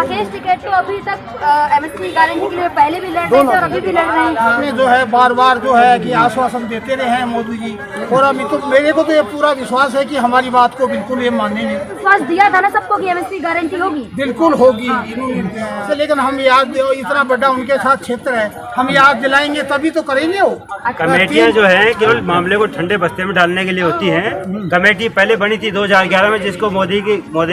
राकेश टिकैत तो अभी तक एमएसपी गारंटी के लिए पहले भी लड़ रहे थे और अभी भी लड़ रहे हैं। आपने जो है बार बार जो है कि आश्वासन देते रहे हैं मोदी जी, और अभी तो मेरे को तो ये पूरा विश्वास है कि हमारी बात को बिल्कुल ये मानेंगे। विश्वास दिया था ना सबको कि एमएसपी गारंटी होगी, बिल्कुल होगी। लेकिन हम याद, इतना बड़ा उनके साथ क्षेत्र है, हम याद दिलाएंगे तभी तो करेंगे वो। कमेटियां जो है केवल मामले को ठंडे बस्ते में डालने के लिए होती हैं। कमेटी पहले बनी थी 2011 में, जिसको मोदी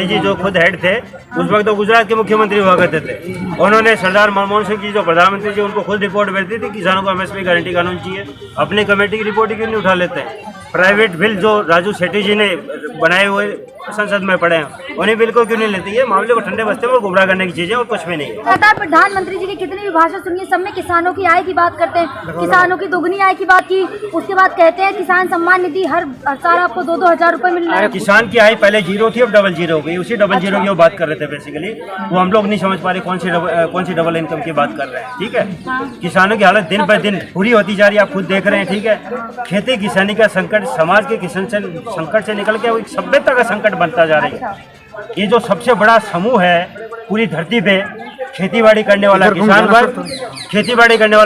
जी जो खुद हेड थे, उस वक्त तो गुजरात के मुख्यमंत्री हुआ करते थे। उन्होंने सरदार मनमोहन सिंह जी जो प्रधानमंत्री जी, उनको खुद रिपोर्ट भेजती थी किसानों को एमएसपी गारंटी कानून चाहिए। अपनी कमेटी की रिपोर्ट क्यों नहीं उठा लेते हैं? प्राइवेट बिल जो राजू शेट्टी जी ने बनाए हुए संसद में पड़े हैं, उन्हीं बिल को क्यों नहीं लेती है? मामले को ठंडे बस्ते में गुमराह करने की चीजें और कुछ भी नहीं है। लगातार प्रधानमंत्री जी की कितनी भी भाषण सुनिए, सब में किसानों की आय की बात करते हैं, किसानों की दोगुनी आय की बात की। उसके बाद कहते हैं किसान सम्मान निधि हर साल आपको 2-2 हजार रुपए मिल रहा है। किसान की आय पहले 0 थी, अब डबल 0 हो गई। उसी डबल 0 की वो बात कर रहे थे बेसिकली। वो हम लोग नहीं समझ पा रहे कौन सी डबल इनकम की बात कर रहे हैं। ठीक है, किसानों की हालत दिन ब दिन बुरी होती जा रही है, आप खुद देख रहे हैं। ठीक है, खेती किसानी का संकट समाज के किसान संकट से निकल के एक सभ्यता का संकट बनता जा रही है। ये जो सबसे बड़ा समूह है पूरी धरती पे, खेतीबाड़ी करने वाला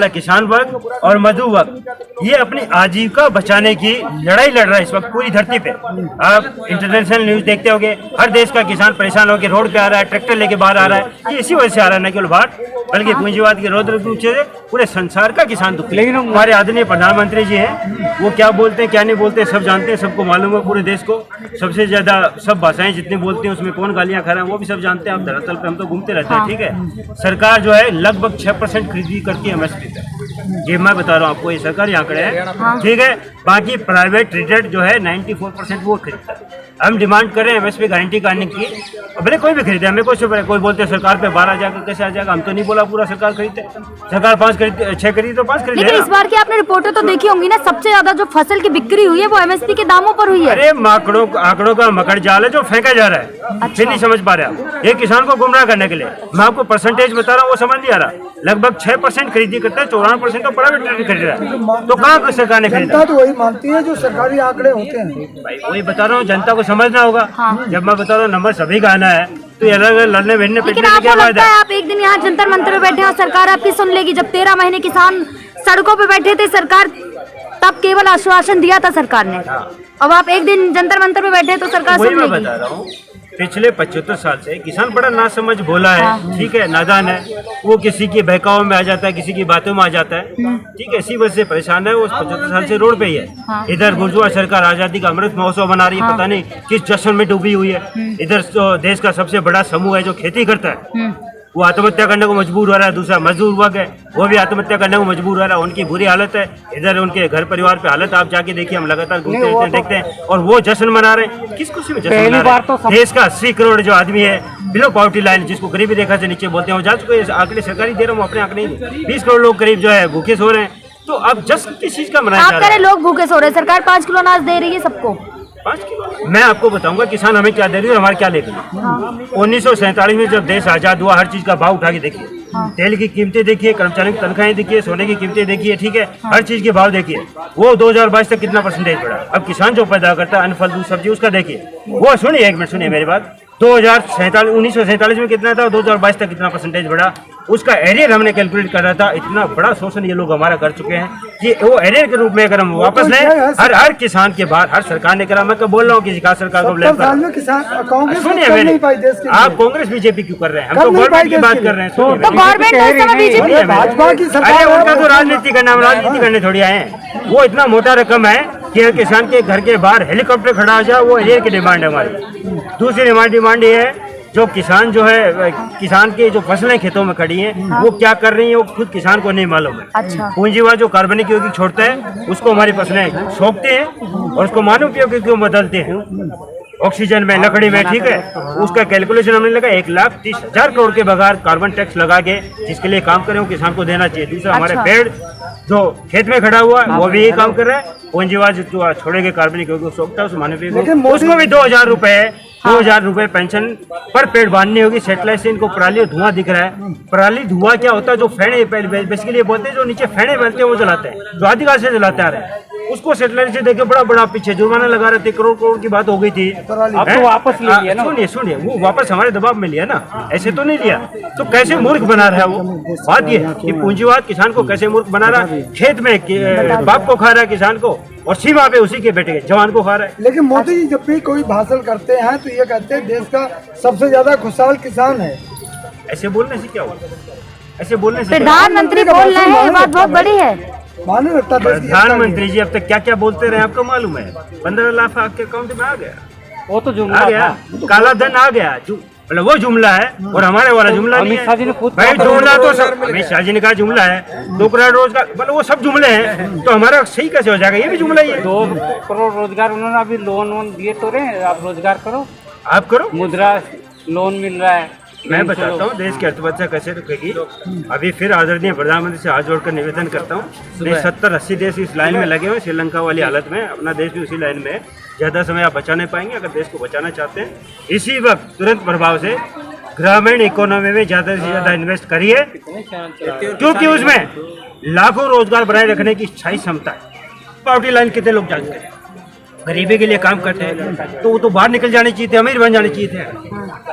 किसान वर्ग और मजदूर वर्ग, ये अपनी आजीविका बचाने की लड़ाई लड़ रहा है इस वक्त पूरी धरती पे। आप इंटरनेशनल न्यूज देखते होंगे, हर देश का किसान परेशान होकर रोड पे आ रहा है, ट्रैक्टर लेके बाहर आ रहा है। ये इसी वजह से आ रहा है, न केवल बाहर बल्कि पूंजीवाद के रौद्र रूप से पूरे संसार का किसान दुखी। लेकिन हमारे आदरणीय प्रधानमंत्री जी हैं, वो क्या बोलते हैं क्या नहीं बोलते सब जानते हैं, सबको मालूम है पूरे देश को। सबसे ज्यादा सब भाषाएं जितनी बोलती हैं उसमें कौन गालियां खा रहा है वो भी सब जानते हैं। आप धरातल पे हम तो घूमते रहते हैं। ठीक है, सरकार जो है लगभग 6% खरीदी करती है एमएसपी पे। ये मैं बता रहा हूँ आपको, ये सरकारी आंकड़े हैं। ठीक है, बाकी प्राइवेट रिटेल जो है 94% वो खरीदता है। हम डिमांड कर रहे हैं एमएसपी गारंटी करने की, भले कोई भी खरीदे, हमें कोई बोलते हैं सरकार पे 12 जाकर कैसे आ जाएगा। हम तो नहीं बोला पूरा सरकार खरीदते, सरकार 5 खरीदते, 6 खरीदी तो 5 खरीदे। लेकिन इस बार की आपने रिपोर्टें तो देखी होंगी ना, सबसे ज्यादा जो फसल की बिक्री हुई है वो एमएसपी के दामों पर हुई है। अरे आंकड़ों का मकड़ जाल है जो फेंका जा रहा है। फिर नहीं समझ पा रहे आप, ये किसान को गुमराह करने के लिए। मैं आपको परसेंटेज बता रहा हूँ, वो समझ नहीं आ रहा। लगभग 6% खरीदी करता है, 54% तो प्राइवेट खरीद रहा है। तो कहाँ सरकार ने खरीदा? तो वही मानती है जो सरकारी आंकड़े होते हैं। भाई वही बता रहा हूँ, जनता को समझना होगा। जब मैं बता रहा हूँ नंबर सभी का आना है, तो ये अलग अलग लड़ने भिड़ने लेकिन आपको लगता है आप एक दिन यहाँ जंतर मंतर पे बैठे और सरकार आपकी सुन लेगी? जब 13 महीने किसान सड़कों पे बैठे थे, सरकार तब केवल आश्वासन दिया था सरकार ने। अब आप एक दिन जंतर मंतर पे बैठे तो सरकार सुन लेगी? बता रहा हूँ, पिछले 75 साल से किसान बड़ा नासमझ भोला है। ठीक है, नादान है, वो किसी की बहकाव में आ जाता है, किसी की बातों में आ जाता है। ठीक है, इसी वजह से परेशान है वो। 75 साल से रोड पे ही है। इधर बुर्जुआ सरकार आजादी का अमृत महोत्सव मना रही है, पता नहीं किस जश्न में डूबी हुई है। इधर तो देश का सबसे बड़ा समूह है जो खेती करता है, वो आत्महत्या करने को मजबूर हो रहा है। दूसरा मजदूर वर्ग है, वो भी आत्महत्या करने को मजबूर हो रहा है। उनकी बुरी हालत है। इधर उनके घर परिवार पे हालत आप जाके देखिए, हम लगातार घूमते रहते हैं, देखते हैं, और वो जश्न मना रहे हैं। किस खुशी में जश्न मना रहे हैं? देश का 80 करोड़ जो आदमी है बिलो पॉवर्टी लाइन, जिसको गरीबी रेखा से नीचे बोलते हैं, वो जा चुके हैं। आंकड़े सरकारी दे रहा हूँ, अपने आंकड़े नहीं। 20 करोड़ लोग करीब जो है भूखे सो रहे हैं। तो अब जश्न किस चीज का मनाया जा रहा है? आप कह रहे लोग भूखे सो रहे हैं, सरकार 5 किलो अनाज दे रही है सबको। 5 किलो मैं आपको बताऊंगा किसान हमें क्या दे रही है और हमारे क्या लेके। 1947 में जब देश आजाद हुआ, हर चीज का भाव उठा के देखिए। तेल की कीमतें देखिए, कर्मचारियों की तनख्वाहें देखिए, सोने की कीमतें देखिए। ठीक है, हर चीज के भाव देखिए। वो 2022 तक कितना परसेंटेज बढ़ा। अब किसान जो पैदा करता है अन्न फल दूध सब्जी, उसका देखिए। वो सुनिए, एक मिनट सुनिए मेरी बात। 1947 में कितना था, 2022 तक कितना परसेंटेज बढ़ा, उसका एरियर हमने कैलकुलेट कर रहा था। इतना बड़ा शोषण ये लोग हमारा कर चुके हैं कि वो एरियर के रूप में अगर हम वापस लें, हर किसान के बाहर हर सरकार ने करा। मैं बोल रहा हूँ किसी खास सरकार को ब्लेम कर। सुनिए मेरे, आप कांग्रेस बीजेपी क्यों कर रहे हैं? हम तो गवर्नमेंट की बात कर रहे हैं। भाजपा की सरकार, अरे उनका तो राजनीति करना, हम राजनीति करने थोड़ी आए हैं। वो इतना मोटा रकम है कि किसान के घर के बाहर हेलीकॉप्टर खड़ा हो जाए, वो एरियर की डिमांड है हमारी। दूसरी हमारी डिमांड ये है, जो किसान जो है, किसान की जो फसलें खेतों में खड़ी हैं, वो क्या कर रही हैं वो खुद किसान को नहीं मालूम है। अच्छा। पूंजीवाद जो कार्बनिक यौगिक छोड़ता है उसको हमारी फसलें सोखते हैं और उसको मानव यौगिक क्यों बदलते हैं, ऑक्सीजन में, लकड़ी में। ठीक है, उसका कैलकुलेशन हमने लगा 1,30,000 करोड़ के बगैर कार्बन टैक्स लगा के जिसके लिए काम करें वो किसान को देना चाहिए। दूसरा हमारे पेड़ जो खेत में खड़ा हुआ है वो भी यही काम कर रहा है। पूंजीवाद जो छोड़ेंगे कार्बनिक यौगिक सोखता है, उस मानव उसको भी 2,000 रुपए पेंशन पर पेड़ बांधनी होगी। सेटेलाइट से इनको पराली और धुआं दिख रहा है। पराली धुआं क्या होता है? जो फेड़े बेसिकली बोलते हैं, जो नीचे फेड़े बनते हैं वो जलाते हैं, जो आदिकाल से जलाते आ रहे हैं। उसको सेटेलाइट से देखे बड़ा बड़ा पीछे जुर्माना लगा रहे थे, करोड़ करोड़ की बात हो गई थी। अब तो वापस ले लिया ना। सुनिए वो वापस हमारे दबाव में लिया ना, ऐसे तो नहीं लिया। तो कैसे मूर्ख बना रहा है वो? बात ये है कि पूंजीवाद किसान को कैसे मूर्ख बना रहा है। खेत में बाप को खा रहा है किसान को, और सीमा पे उसी के बेटे जवान को खा रहा है। लेकिन मोदी जी जब भी कोई भाषण करते हैं तो ये कहते हैं देश का सबसे ज्यादा खुशहाल किसान है। ऐसे बोलने से क्या होगा? ऐसे बोलने से प्रधानमंत्री बोल रहे हैं, ये बात बहुत बड़ी है। माने रखता देश की प्रधानमंत्री जी अब तक क्या क्या बोलते रहे आपको मालूम है? 15 लाख आपके अकाउंट में आ गया, वो तो जुमला आ गया, काला धन आ गया। मतलब वो जुमला है और हमारे वाला जुमला नहीं अमित शाह जी ने है खुद भाई। जुमला तो सब अमित शाह जी ने कहा जुमला है, 2 करोड़ रोजगार, मतलब वो सब जुमले हैं। तो हमारा सही कैसे हो जाएगा? ये भी जुमला ही है। 2 करोड़ रोजगार उन्होंने अभी लोन दिए तो रहे, आप रोजगार करो, आप करो। मुद्रा लोन मिल रहा है। मैं बताता हूँ देश की अर्थव्यवस्था कैसे रुकेगी। अभी फिर आदरणीय प्रधानमंत्री से हाथ जोड़कर निवेदन करता हूँ, 70-80 देश इस लाइन में लगे हुए, श्रीलंका वाली हालत में, अपना देश भी उसी लाइन में है। ज़्यादा समय आप बचा नहीं पाएंगे। अगर देश को बचाना चाहते हैं, इसी वक्त तुरंत प्रभाव से ग्रामीण इकोनॉमी में ज़्यादा से ज़्यादा इन्वेस्ट करिए, क्योंकि उसमें लाखों रोजगार बनाए रखने की स्थायी क्षमता है। पॉवर्टी लाइन कितने लोग जानते हैं? गरीबी के लिए काम करते हैं, तो वो तो बाहर निकल जाने चाहिए थे, अमीर बन जाने चाहिए थे।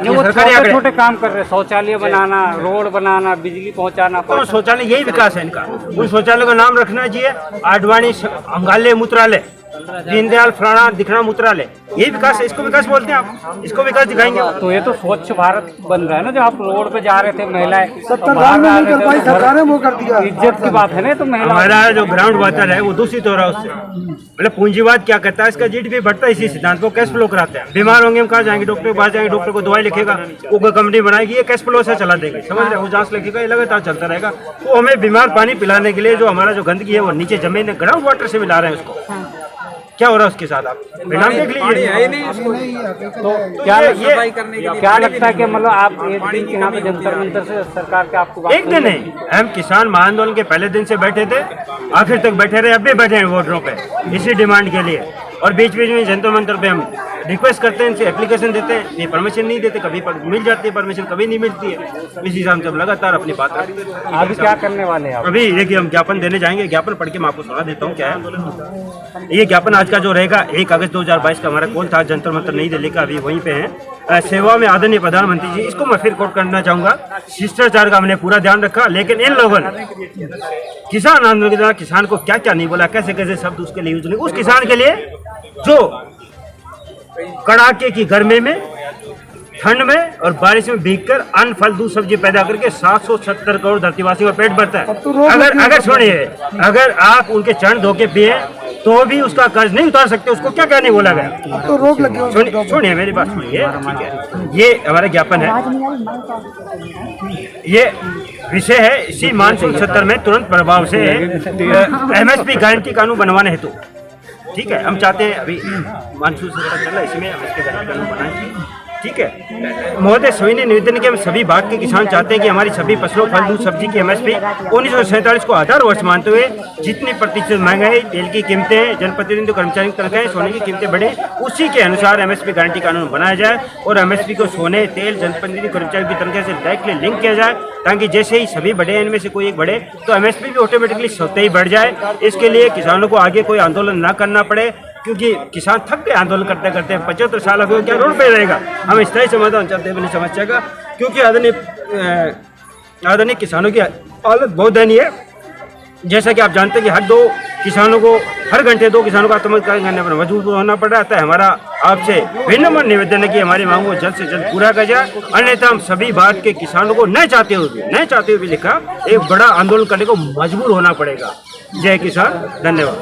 वो छोटे छोटे काम कर रहे हैं, शौचालय बनाना, रोड बनाना, बिजली पहुंचाना। तो शौचालय यही विकास है इनका। उन शौचालय का नाम रखना चाहिए आडवाणी अंगालय मूत्रालय, दीनदयाल फलाना दिखना मूत्रालय, यही विकास है। इसको विकास बोलते हैं आप, इसको विकास दिखाएंगे। तो ये तो स्वच्छ भारत बन रहा है ना, जो आप रोड पे जा रहे थे महिलाएं, सरकार ने नहीं कर पाई, सरकार ने वो कर दिया। इज्जत की बात है ना, तो महिला हमारा जो ग्राउंड वाटर है वो दूषित हो रहा है उससे। मतलब पूंजीवाद क्या करता है, इसका जीडीपी बढ़ता है इसी सिद्धांत को कैश फ्लो कराते हैं। बीमार होंगे हम कहाँ जाएंगे? डॉक्टर के पास जाएंगे, डॉक्टर को दवाई लिखेगा, वो कोई कंपनी बनाएगी, ये कैश फ्लो से चला देगी, समझ रहे? वो जांच लिखेगा, ये लगातार चलता रहेगा। वो हमें बीमार पानी पिलाने के लिए जो हमारा जो गंदगी है वो नीचे जमीन ग्राउंड वाटर से मिला रहे हैं उसको। क्या हो रहा है उसके साथ? आप परिणाम देख लीजिए। तो क्या लगता है कि मतलब आप एक दिन यहाँ पे जंतर मंतर से सरकार के आपको एक दिन नहीं, हम किसान महाआंदोलन के पहले दिन से बैठे थे, आखिर तक बैठे रहे, अब भी बैठे हैं वोटरों पे इसी डिमांड के लिए। और बीच बीच में जंतर मंतर पे हम रिक्वेस्ट करते हैं, इनसे एप्लीकेशन देते हैं, ये परमिशन नहीं देते, कभी मिल जाती है परमिशन, कभी नहीं मिलती है। इसी हिसाब से हम लगातार अपनी बात रखते हैं। अभी क्या करने वाले हैं आप? अभी देखिए हम ज्ञापन देने जाएंगे, ज्ञापन पढ़ के मैं आपको सुना देता हूँ क्या है ये ज्ञापन। आज का जो रहेगा 1 अगस्त 2022 का हमारा कौन था जंतर मंतर नई दिल्ली का, अभी वहीं पे है। सेवा में आदरणीय प्रधानमंत्री जी, इसको मैं फिर कोट करना चाहूंगा। शिष्टाचार का हमने पूरा ध्यान रखा, लेकिन इन लोगों ने किसान आंदोलन के दौरान किसान को क्या क्या नहीं बोला, कैसे कैसे शब्द उसके लिए यूज नहीं। उस किसान के लिए जो कड़ाके की गर्मी में, ठंड में और बारिश में भीगकर अन्न फल दूध सब्जी पैदा करके 770 करोड़ धरतीवासियों का पेट भरता है। अगर सुनिए, अगर आप उनके चरण धो के पिए तो भी उसका कर्ज नहीं उतार सकते, उसको क्या कहने बोला गया? तो रोक लगी। सुनिए मेरी बात सुनिए, ठीक है, ये हमारा ज्ञापन है, ये विषय है। इसी मानसून सत्र में तुरंत प्रभाव से MSP गारंटी कानून बनवाने हेतु, ठीक है, हम चाहते हैं, अभी मानसून सत्र चल रहा है, इसमें MSP गारंटी कानून बनाएंगे, ठीक है। महोदय सविनय निवेदन के हम सभी भाग के किसान चाहते हैं कि हमारी सभी फसलों, फल, दूध, सब्जी की MSP 1947 को आधार वर्ष मानते हुए जितनी प्रतिशत महंगाई, तेल की कीमतें, जनप्रतिनिधि कर्मचारियों की तनख्वाहें, सोने की कीमतें बढ़े, उसी के अनुसार MSP गारंटी कानून बनाया जाए और MSP को सोने, तेल, जनप्रतिनिधि कर्मचारियों की तनख्वाह से डायरेक्टली लिंक किया जाए, ताकि जैसे ही सभी बढ़े, इनमें से कोई एक बढ़े तो MSP भी ऑटोमेटिकली स्वतः ही बढ़ जाए। इसके लिए किसानों को आगे कोई आंदोलन ना करना पड़े, क्योंकि किसान थक गए आंदोलन करते करते। 75 साल हो गए, क्या रोड पे रहेगा? हम स्थायी समाधान चाहते हैं अपनी समस्या का, क्योंकि आदरणीय किसानों की हालत बहुत दयनीय है। जैसा कि आप जानते हैं कि हर घंटे 2 किसानों का आत्महत्या करने पर मजबूर होना पड़ रहा है। हमारा आपसे विनम्र निवेदन है कि हमारी मांगों को जल्द से जल्द पूरा किया जाए, अन्यथा हम सभी भारत के किसानों को न चाहते हुए भी लिखा एक बड़ा आंदोलन करने को मजबूर होना पड़ेगा। जय किसान, धन्यवाद।